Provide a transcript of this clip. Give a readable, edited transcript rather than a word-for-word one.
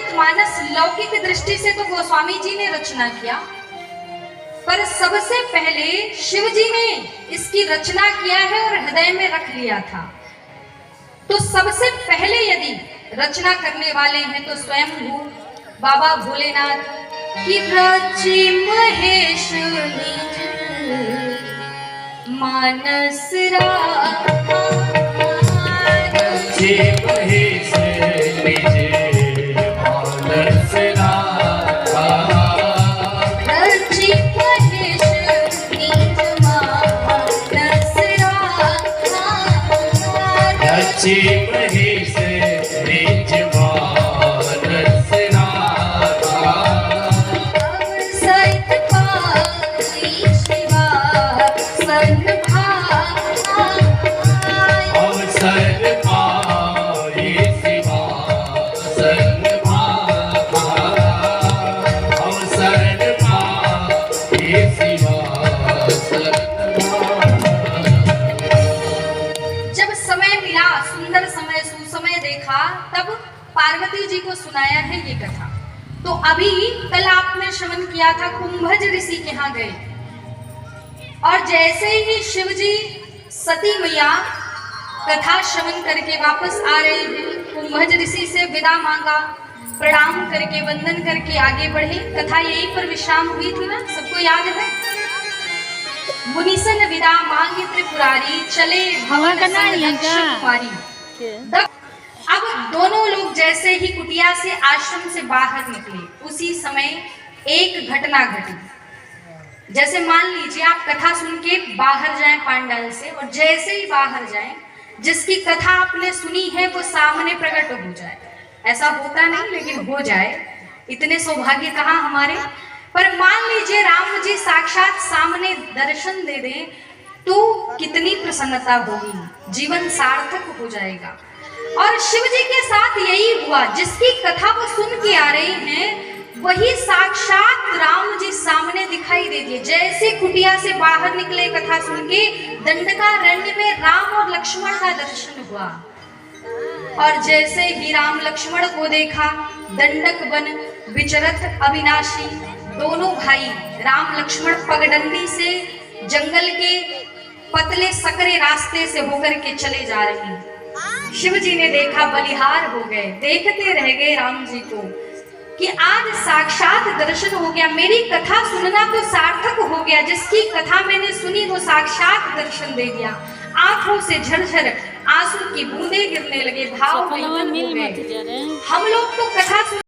रामचरितमानस लौकिक दृष्टि से तो गोस्वामी जी ने रचना किया, पर सबसे पहले शिव जी ने इसकी रचना किया है और हृदय में रख लिया था। तो सबसे पहले यदि रचना करने वाले हैं तो स्वयं बाबा भोलेनाथ की रची महेश मानस रची महेश निज मानस रची महेश निज मानस रची महेश निज मानस सत पाई शिवा सन अवसर पाए शिवा सन अवसर पाए शिवा सन। जब समय मिला, सुंदर समय सुसमय देखा, तब पार्वती जी को सुनाया है ये कथा। तो अभी कल आपने श्रवण किया था, कुंभज ऋषि के यहाँ गए और जैसे ही शिव जी सती मैया कथा श्रवण करके वापस आ रहे हैं, कुंभज ऋषि से विदा मांगा, प्रणाम करके वंदन करके आगे बढ़े। कथा यहीं पर विश्राम हुई थी ना, सबको याद है। मुनिसन विदा मांगे त्रिपुरारी, चले भवन संग दक्ष कुमारी। अब दोनों लोग जैसे ही कुटिया से आश्रम से बाहर निकले, उसी समय एक घटना घटी। जैसे मान लीजिए आप कथा सुन के बाहर जाएं पांडाल से, और जैसे ही बाहर जाएं जिसकी कथा आपने सुनी है वो सामने प्रकट हो जाए। ऐसा होता नहीं लेकिन हो जाए, इतने सौभाग्य कहाँ हमारे। पर मान लीजिए राम जी साक्षात सामने दर्शन दे दें तो कितनी प्रसन्नता होगी, जीवन सार्थक हो जाएगा। और शिव जी के साथ यही हुआ, जिसकी कथा वो सुन के आ रहे हैं वही साक्षात राम जी सामने दिखाई दे दिए। जैसे कुटिया से बाहर निकले कथा सुन के, दंडकारण्य में राम और लक्ष्मण का दर्शन हुआ। और जैसे ही राम लक्ष्मण को देखा, दंडक वन विचरत अविनाशी, दोनों भाई राम लक्ष्मण पगडंडी से जंगल के पतले सकरे रास्ते से होकर के चले जा रहे हैं। शिव जी ने देखा, बलिहार हो गए, देखते रह गए राम जी को कि आज साक्षात दर्शन हो गया, मेरी कथा सुनना तो सार्थक हो गया, जिसकी कथा मैंने सुनी वो साक्षात दर्शन दे दिया। आंखों से झरझर आंसू की बूंदें गिरने लगे, भाव हम लोग तो कथा